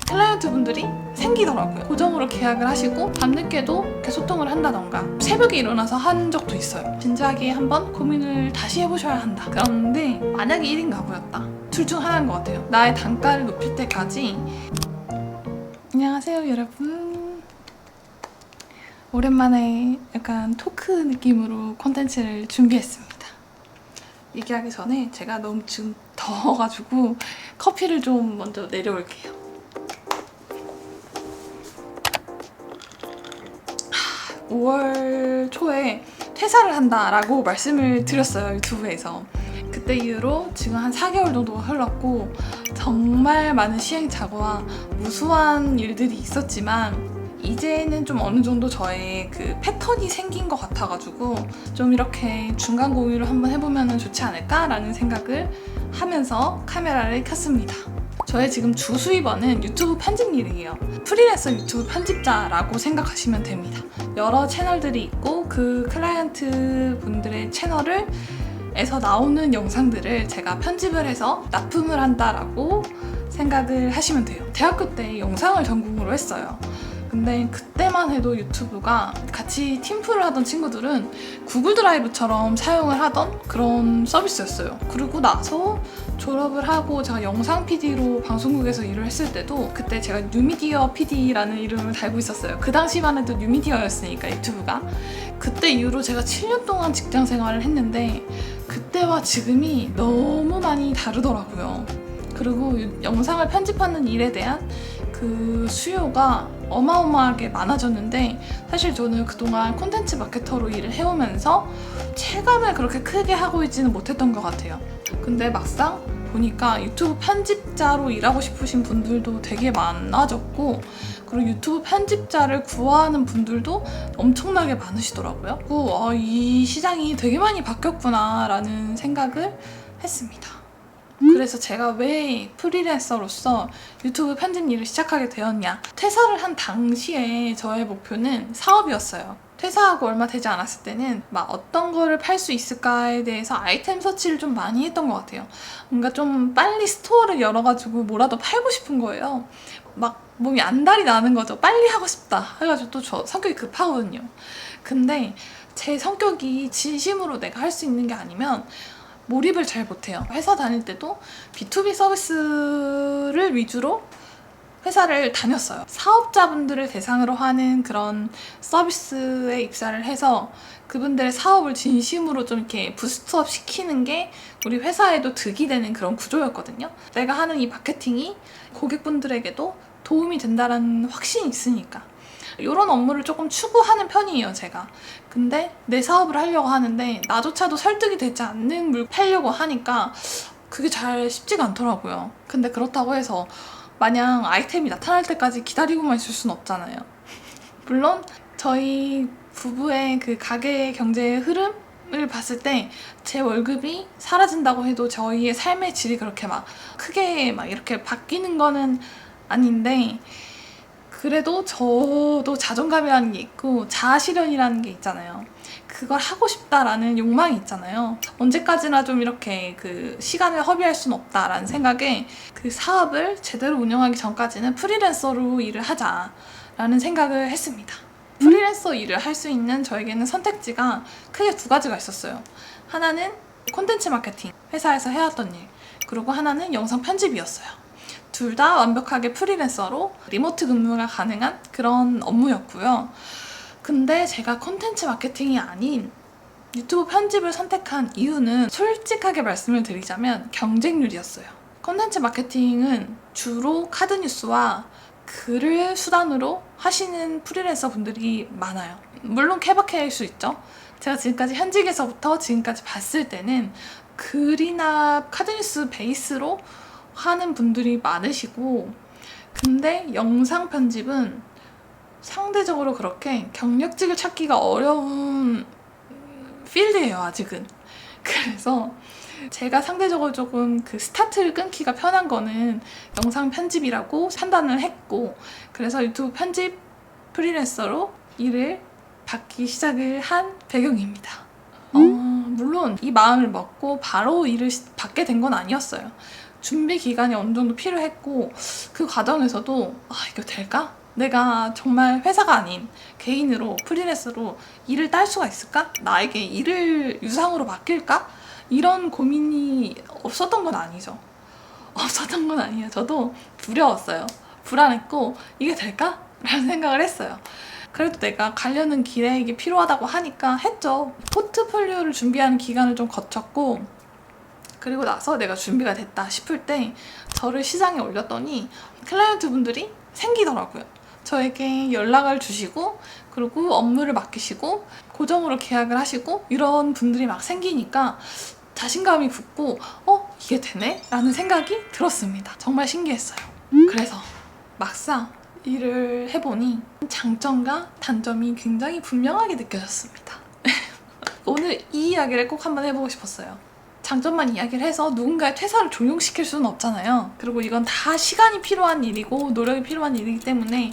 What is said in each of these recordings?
클라이언트 분들이 생기더라고요. 고정으로 계약을 하시고 밤늦게도 이렇게 소통을 한다던가 새벽에 일어나서 한 적도 있어요. 진지하게 한번 고민을 다시 해보셔야 한다. 그런데 만약에 1인 가구였다. 둘 중 하나인 것 같아요. 나의 단가를 높일 때까지. 안녕하세요 여러분. 오랜만에 약간 토크 느낌으로 콘텐츠를 준비했습니다. 얘기하기 전에 제가 너무 지금 더워가지고 커피를 좀 먼저 내려올게요. 5월 초에 퇴사를 한다라고 말씀을 드렸어요, 유튜브에서. 그때 이후로 지금 한 4개월 정도 흘렀고 정말 많은 시행착오와 무수한 일들이 있었지만 이제는 좀 어느 정도 저의 그 패턴이 생긴 것 같아가지고 좀 이렇게 중간 공유를 한번 해보면 좋지 않을까라는 생각을 하면서 카메라를 켰습니다. 저의 지금 주 수입원은 유튜브 편집 일이에요. 프리랜서 유튜브 편집자라고 생각하시면 됩니다. 여러 채널들이 있고 그 클라이언트 분들의 채널을 에서 나오는 영상들을 제가 편집을 해서 납품을 한다라고 생각을 하시면 돼요. 대학교 때 영상을 전공으로 했어요. 근데 그때만 해도 유튜브가 같이 팀플을 하던 친구들은 구글 드라이브처럼 사용을 하던 그런 서비스였어요. 그리고 나서 졸업을 하고 제가 영상 PD로 방송국에서 일을 했을 때도 그때 제가 뉴미디어 PD라는 이름을 달고 있었어요. 그 당시만 해도 뉴미디어였으니까 유튜브가. 그때 이후로 제가 7년 동안 직장 생활을 했는데 그때와 지금이 너무 많이 다르더라고요. 그리고 영상을 편집하는 일에 대한 그 수요가 어마어마하게 많아졌는데 사실 저는 그동안 콘텐츠 마케터로 일을 해오면서 체감을 그렇게 크게 하고 있지는 못했던 것 같아요. 근데 막상 보니까 유튜브 편집자로 일하고 싶으신 분들도 되게 많아졌고 그리고 유튜브 편집자를 구하는 분들도 엄청나게 많으시더라고요. 그리고 이 시장이 되게 많이 바뀌었구나 라는 생각을 했습니다. 그래서 제가 왜 프리랜서로서 유튜브 편집 일을 시작하게 되었냐. 퇴사를 한 당시에 저의 목표는 사업이었어요. 퇴사하고 얼마 되지 않았을 때는 막 어떤 거를 팔 수 있을까에 대해서 아이템 서치를 좀 많이 했던 것 같아요. 뭔가 좀 빨리 스토어를 열어가지고 뭐라도 팔고 싶은 거예요. 막 몸이 안달이 나는 거죠. 빨리 하고 싶다 해가지고 또 저 성격이 급하거든요. 근데 제 성격이 진심으로 내가 할 수 있는 게 아니면 몰입을 잘 못해요. 회사 다닐 때도 B2B 서비스를 위주로 회사를 다녔어요. 사업자분들을 대상으로 하는 그런 서비스에 입사를 해서 그분들의 사업을 진심으로 좀 이렇게 부스트업 시키는 게 우리 회사에도 득이 되는 그런 구조였거든요. 내가 하는 이 마케팅이 고객분들에게도 도움이 된다는 확신이 있으니까. 이런 업무를 조금 추구하는 편이에요, 제가. 근데 내 사업을 하려고 하는데 나조차도 설득이 되지 않는 물 팔려고 하니까 그게 잘 쉽지가 않더라고요. 근데 그렇다고 해서 마냥 아이템이 나타날 때까지 기다리고만 있을 순 없잖아요. 물론 저희 부부의 그 가게 경제의 흐름을 봤을 때 제 월급이 사라진다고 해도 저희의 삶의 질이 그렇게 막 크게 막 이렇게 바뀌는 거는 아닌데 그래도 저도 자존감이라는 게 있고 자아실현이라는 게 있잖아요. 그걸 하고 싶다라는 욕망이 있잖아요. 언제까지나 좀 이렇게 그 시간을 허비할 수는 없다라는 생각에 그 사업을 제대로 운영하기 전까지는 프리랜서로 일을 하자라는 생각을 했습니다. 프리랜서 일을 할 수 있는 저에게는 선택지가 크게 두 가지가 있었어요. 하나는 콘텐츠 마케팅, 회사에서 해왔던 일. 그리고 하나는 영상 편집이었어요. 둘 다 완벽하게 프리랜서로 리모트 근무가 가능한 그런 업무였고요. 근데 제가 콘텐츠 마케팅이 아닌 유튜브 편집을 선택한 이유는 솔직하게 말씀을 드리자면 경쟁률이었어요. 콘텐츠 마케팅은 주로 카드뉴스와 글을 수단으로 하시는 프리랜서 분들이 많아요. 물론 케바케일 수 있죠. 제가 지금까지 현직에서부터 지금까지 봤을 때는 글이나 카드뉴스 베이스로 하는 분들이 많으시고 근데 영상 편집은 상대적으로 그렇게 경력직을 찾기가 어려운 필드예요, 아직은. 그래서 제가 상대적으로 조금 그 스타트를 끊기가 편한 거는 영상 편집이라고 판단을 했고 그래서 유튜브 편집 프리랜서로 일을 받기 시작을 한 배경입니다. 물론 이 마음을 먹고 바로 일을 받게 된 건 아니었어요. 준비 기간이 어느 정도 필요했고 그 과정에서도 이거 될까? 내가 정말 회사가 아닌 개인으로 프리랜서로 일을 딸 수가 있을까? 나에게 일을 유상으로 맡길까? 이런 고민이 없었던 건 아니죠. 없었던 건 아니에요. 저도 두려웠어요. 불안했고 이게 될까? 라는 생각을 했어요. 그래도 내가 가려는 길에 이게 필요하다고 하니까 했죠. 포트폴리오를 준비하는 기간을 좀 거쳤고 그리고 나서 내가 준비가 됐다 싶을 때 저를 시장에 올렸더니 클라이언트 분들이 생기더라고요. 저에게 연락을 주시고 그리고 업무를 맡기시고 고정으로 계약을 하시고 이런 분들이 막 생기니까 자신감이 붙고 이게 되네? 라는 생각이 들었습니다. 정말 신기했어요. 그래서 막상 일을 해보니 장점과 단점이 굉장히 분명하게 느껴졌습니다. 오늘 이 이야기를 꼭 한번 해보고 싶었어요. 장점만 이야기를 해서 누군가의 퇴사를 종용시킬 수는 없잖아요. 그리고 이건 다 시간이 필요한 일이고 노력이 필요한 일이기 때문에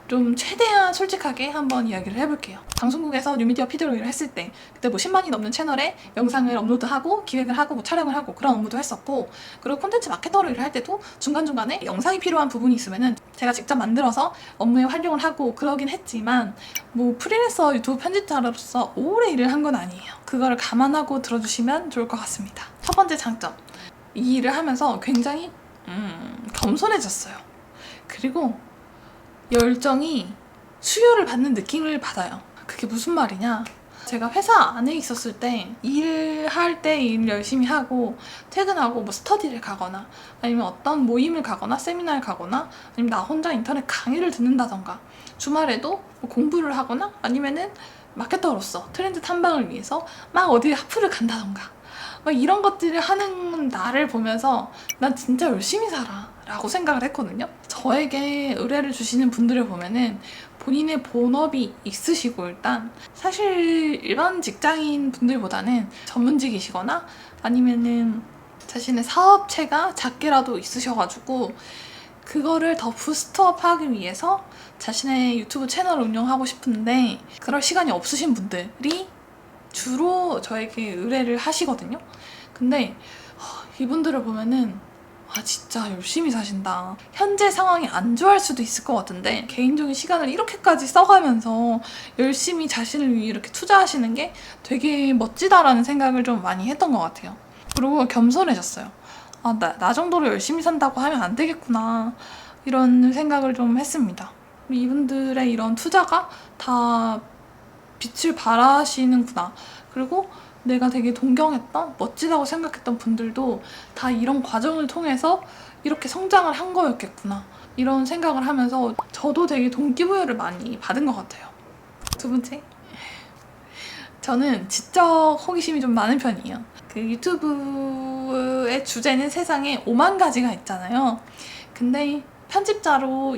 좀 최대한 솔직하게 한번 이야기를 해볼게요. 방송국에서 뉴미디어 PD로 일을 했을 때 그때 뭐 10만이 넘는 채널에 영상을 업로드하고 기획을 하고 뭐 촬영을 하고 그런 업무도 했었고 그리고 콘텐츠 마케터로 일을 할 때도 중간중간에 영상이 필요한 부분이 있으면은 제가 직접 만들어서 업무에 활용을 하고 그러긴 했지만 뭐 프리랜서 유튜브 편집자로서 오래 일을 한 건 아니에요. 그거를 감안하고 들어주시면 좋을 것 같습니다. 첫 번째 장점, 이 일을 하면서 굉장히 겸손해졌어요. 그리고 열정이 수요를 받는 느낌을 받아요. 그게 무슨 말이냐? 제가 회사 안에 있었을 때 일할 때 일 열심히 하고 퇴근하고 뭐 스터디를 가거나 아니면 어떤 모임을 가거나 세미나를 가거나 아니면 나 혼자 인터넷 강의를 듣는다던가 주말에도 뭐 공부를 하거나 아니면은 마케터로서 트렌드 탐방을 위해서 막 어디 하프를 간다던가 막 이런 것들을 하는 나를 보면서 난 진짜 열심히 살아 라고 생각을 했거든요. 저에게 의뢰를 주시는 분들을 보면은 본인의 본업이 있으시고 일단 사실 일반 직장인 분들보다는 전문직이시거나 아니면은 자신의 사업체가 작게라도 있으셔가지고 그거를 더 부스트업 하기 위해서 자신의 유튜브 채널을 운영하고 싶은데 그럴 시간이 없으신 분들이 주로 저에게 의뢰를 하시거든요. 근데 이분들을 보면은 진짜 열심히 사신다. 현재 상황이 안 좋아할 수도 있을 것 같은데 개인적인 시간을 이렇게까지 써가면서 열심히 자신을 위해 이렇게 투자하시는 게 되게 멋지다라는 생각을 좀 많이 했던 것 같아요. 그리고 겸손해졌어요. 나 정도로 열심히 산다고 하면 안 되겠구나 이런 생각을 좀 했습니다. 이분들의 이런 투자가 다 빛을 발하시는구나. 그리고 내가 되게 동경했던 멋지다고 생각했던 분들도 다 이런 과정을 통해서 이렇게 성장을 한 거였겠구나 이런 생각을 하면서 저도 되게 동기부여를 많이 받은 것 같아요. 두 번째, 저는 지적 호기심이 좀 많은 편이에요. 그 유튜브의 주제는 세상에 5만 가지가 있잖아요. 근데 편집자로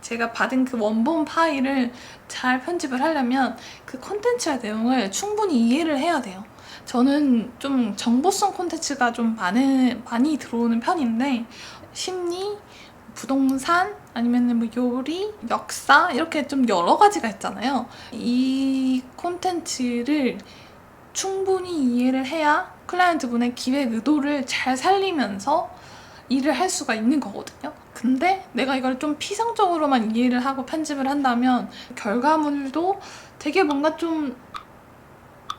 제가 받은 그 원본 파일을 잘 편집을 하려면 그 콘텐츠의 내용을 충분히 이해를 해야 돼요. 저는 좀 정보성 콘텐츠가 좀 많이 들어오는 편인데 심리, 부동산, 아니면 뭐 요리, 역사 이렇게 좀 여러 가지가 있잖아요. 이 콘텐츠를 충분히 이해를 해야 클라이언트 분의 기획 의도를 잘 살리면서 일을 할 수가 있는 거거든요. 근데 내가 이걸 좀 피상적으로만 이해를 하고 편집을 한다면 결과물도 되게 뭔가 좀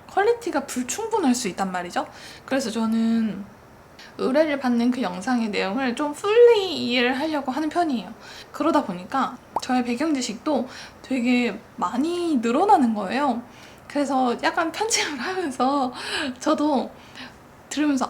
퀄리티가 불충분할 수 있단 말이죠. 그래서 저는 의뢰를 받는 그 영상의 내용을 좀 풀리 이해를 하려고 하는 편이에요. 그러다 보니까 저의 배경 지식도 되게 많이 늘어나는 거예요. 그래서 약간 편집을 하면서 저도 들으면서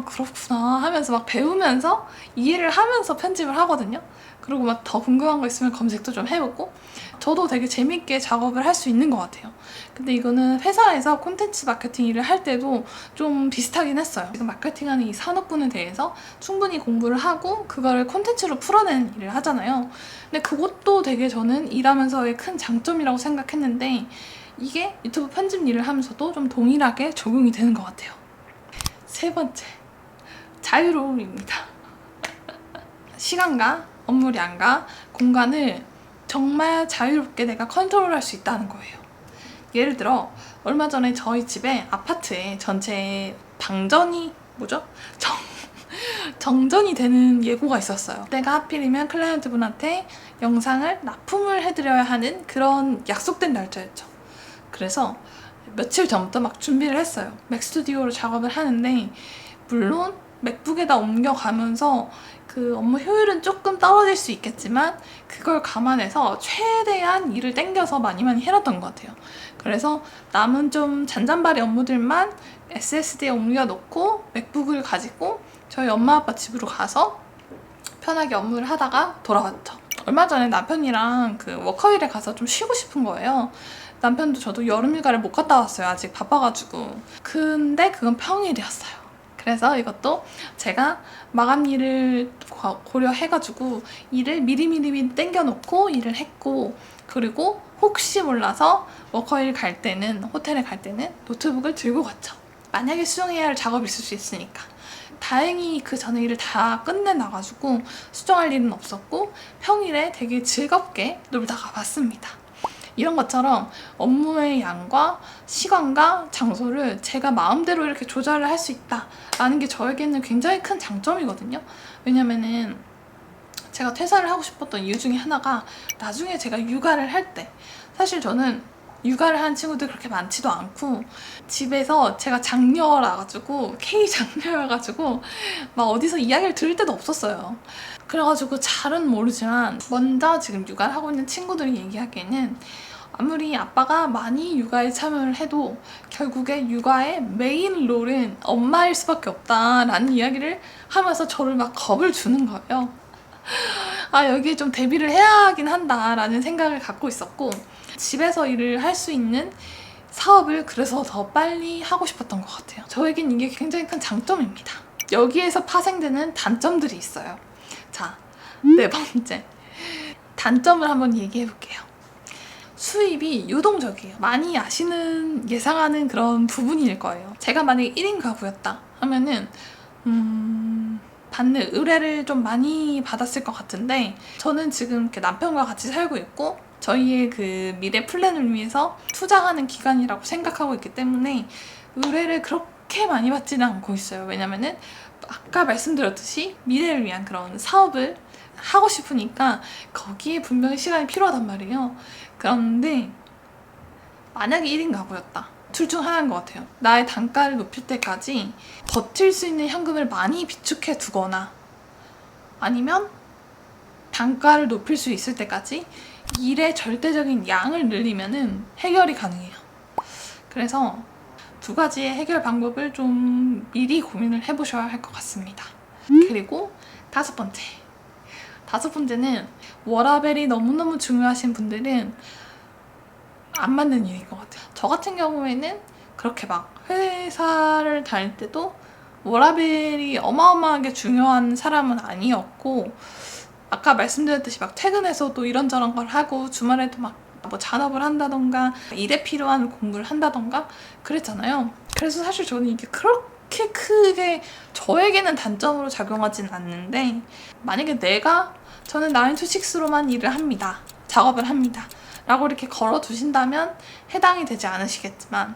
그렇구나 하면서 막 배우면서 이해를 하면서 편집을 하거든요. 그리고 막 더 궁금한 거 있으면 검색도 좀 해보고 저도 되게 재밌게 작업을 할 수 있는 것 같아요. 근데 이거는 회사에서 콘텐츠 마케팅 일을 할 때도 좀 비슷하긴 했어요. 지금 마케팅하는 이 산업군에 대해서 충분히 공부를 하고 그거를 콘텐츠로 풀어내는 일을 하잖아요. 근데 그것도 되게 저는 일하면서의 큰 장점이라고 생각했는데 이게 유튜브 편집 일을 하면서도 좀 동일하게 적용이 되는 것 같아요. 세 번째, 자유로움입니다. 시간과 업무량과 공간을 정말 자유롭게 내가 컨트롤할 수 있다는 거예요. 예를 들어 얼마 전에 저희 집에 아파트에 전체 방전이 정전이 되는 예고가 있었어요. 내가 하필이면 클라이언트 분한테 영상을 납품을 해드려야 하는 그런 약속된 날짜였죠. 그래서 며칠 전부터 막 준비를 했어요. 맥스튜디오로 작업을 하는데 물론 맥북에다 옮겨가면서 그 업무 효율은 조금 떨어질 수 있겠지만 그걸 감안해서 최대한 일을 땡겨서 많이 해놨던 것 같아요. 그래서 남은 좀 잔잔바리 업무들만 SSD에 옮겨놓고 맥북을 가지고 저희 엄마 아빠 집으로 가서 편하게 업무를 하다가 돌아왔죠. 얼마 전에 남편이랑 그 워커힐에 가서 좀 쉬고 싶은 거예요. 남편도 저도 여름휴가를 못 갔다 왔어요. 아직 바빠가지고. 근데 그건 평일이었어요. 그래서 이것도 제가 마감일을 고려해가지고 일을 미리미리 땡겨놓고 일을 했고, 그리고 혹시 몰라서 워커힐 갈 때는, 호텔에 갈 때는 노트북을 들고 갔죠. 만약에 수정해야 할 작업이 있을 수 있으니까. 다행히 그 전에 일을 다 끝내놔가지고 수정할 일은 없었고 평일에 되게 즐겁게 놀다가 왔습니다. 이런 것처럼 업무의 양과 시간과 장소를 제가 마음대로 이렇게 조절을 할 수 있다라는 게 저에게는 굉장히 큰 장점이거든요. 왜냐면은 제가 퇴사를 하고 싶었던 이유 중에 하나가 나중에 제가 육아를 할 때, 사실 저는 육아를 하는 친구들 그렇게 많지도 않고 집에서 제가 장녀라가지고 K 장녀여가지고 막 어디서 이야기를 들을 때도 없었어요. 그래가지고 잘은 모르지만 먼저 지금 육아를 하고 있는 친구들이 얘기하기에는 아무리 아빠가 많이 육아에 참여를 해도 결국에 육아의 메인 롤은 엄마일 수밖에 없다라는 이야기를 하면서 저를 막 겁을 주는 거예요. 아, 여기에 좀 대비를 해야 하긴 한다라는 생각을 갖고 있었고, 집에서 일을 할 수 있는 사업을 그래서 더 빨리 하고 싶었던 것 같아요. 저에겐 이게 굉장히 큰 장점입니다. 여기에서 파생되는 단점들이 있어요. 자, 네 번째. 단점을 한번 얘기해 볼게요. 수입이 유동적이에요. 많이 아시는, 예상하는 그런 부분일 거예요. 제가 만약에 1인 가구였다 하면은 받는 의뢰를 좀 많이 받았을 것 같은데, 저는 지금 이렇게 남편과 같이 살고 있고 저희의 그 미래 플랜을 위해서 투자하는 기간이라고 생각하고 있기 때문에 의뢰를 그렇게 많이 받지는 않고 있어요. 왜냐면은 아까 말씀드렸듯이 미래를 위한 그런 사업을 하고 싶으니까 거기에 분명히 시간이 필요하단 말이에요. 그런데 만약에 1인 가구였다. 둘 중 하나인 것 같아요. 나의 단가를 높일 때까지 버틸 수 있는 현금을 많이 비축해 두거나, 아니면 단가를 높일 수 있을 때까지 일의 절대적인 양을 늘리면은 해결이 가능해요. 그래서 두 가지의 해결 방법을 좀 미리 고민을 해보셔야 할 것 같습니다. 그리고 다섯 번째는 워라밸이 너무너무 중요하신 분들은 안 맞는 일인 것 같아요. 저 같은 경우에는 그렇게 막 회사를 다닐 때도 워라밸이 어마어마하게 중요한 사람은 아니었고, 아까 말씀드렸듯이 막 퇴근해서도 이런저런 걸 하고 주말에도 막 뭐 잔업을 한다던가 일에 필요한 공부를 한다던가 그랬잖아요. 그래서 사실 저는 이게 그렇게 크게 저에게는 단점으로 작용하진 않는데, 만약에 저는 9 to 6로만 일을 합니다, 작업을 합니다 라고 이렇게 걸어두신다면 해당이 되지 않으시겠지만,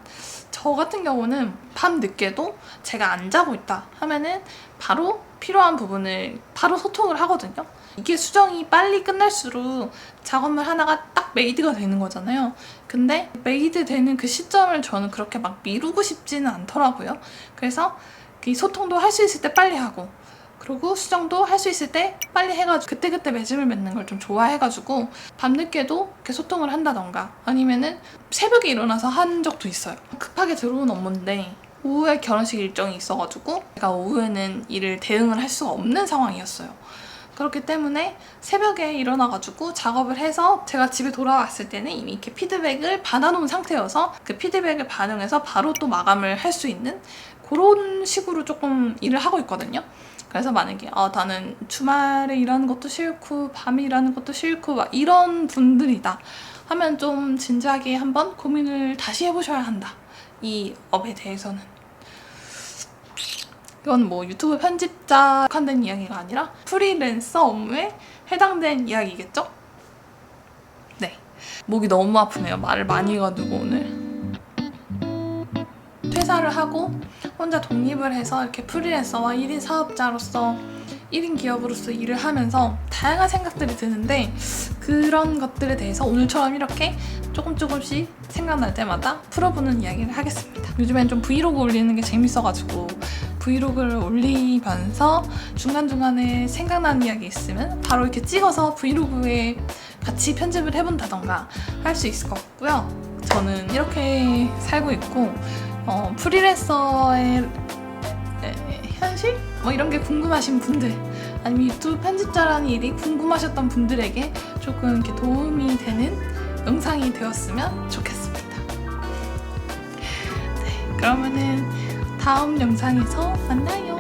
저 같은 경우는 밤 늦게도 제가 안 자고 있다 하면은 바로 필요한 부분을 바로 소통을 하거든요. 이게 수정이 빨리 끝날수록 작업물 하나가 딱 메이드가 되는 거잖아요. 근데 메이드 되는 그 시점을 저는 그렇게 막 미루고 싶지는 않더라고요. 그래서 이 소통도 할 수 있을 때 빨리 하고, 그리고 수정도 할 수 있을 때 빨리 해가지고 그때그때 매짐을 맺는 걸 좀 좋아해가지고 밤늦게도 이렇게 소통을 한다던가, 아니면은 새벽에 일어나서 한 적도 있어요. 급하게 들어온 업무인데 오후에 결혼식 일정이 있어가지고 제가 오후에는 일을 대응을 할 수가 없는 상황이었어요. 그렇기 때문에 새벽에 일어나가지고 작업을 해서 제가 집에 돌아왔을 때는 이미 이렇게 피드백을 받아놓은 상태여서 그 피드백을 반영해서 바로 또 마감을 할 수 있는 그런 식으로 조금 일을 하고 있거든요. 그래서 만약에 나는 주말에 일하는 것도 싫고 밤에 일하는 것도 싫고 막 이런 분들이다 하면 좀 진지하게 한번 고민을 다시 해보셔야 한다, 이 업에 대해서는. 이건 뭐 유튜브 편집자 관된 이야기가 아니라 프리랜서 업무에 해당된 이야기겠죠? 네, 목이 너무 아프네요. 말을 많이 해가지고 오늘. 퇴사를 하고 혼자 독립을 해서 이렇게 프리랜서와 1인 사업자로서 1인 기업으로서 일을 하면서 다양한 생각들이 드는데 그런 것들에 대해서 오늘처럼 이렇게 조금씩 생각날 때마다 풀어보는 이야기를 하겠습니다. 요즘엔 좀 브이로그 올리는 게 재밌어가지고 브이로그를 올리면서 중간중간에 생각나는 이야기 있으면 바로 이렇게 찍어서 브이로그에 같이 편집을 해본다던가 할 수 있을 것 같고요. 저는 이렇게 살고 있고 프리랜서의 현실? 뭐 이런 게 궁금하신 분들 아니면 유튜브 편집자라는 일이 궁금하셨던 분들에게 조금 이렇게 도움이 되는 영상이 되었으면 좋겠습니다. 네, 그러면은 다음 영상에서 만나요.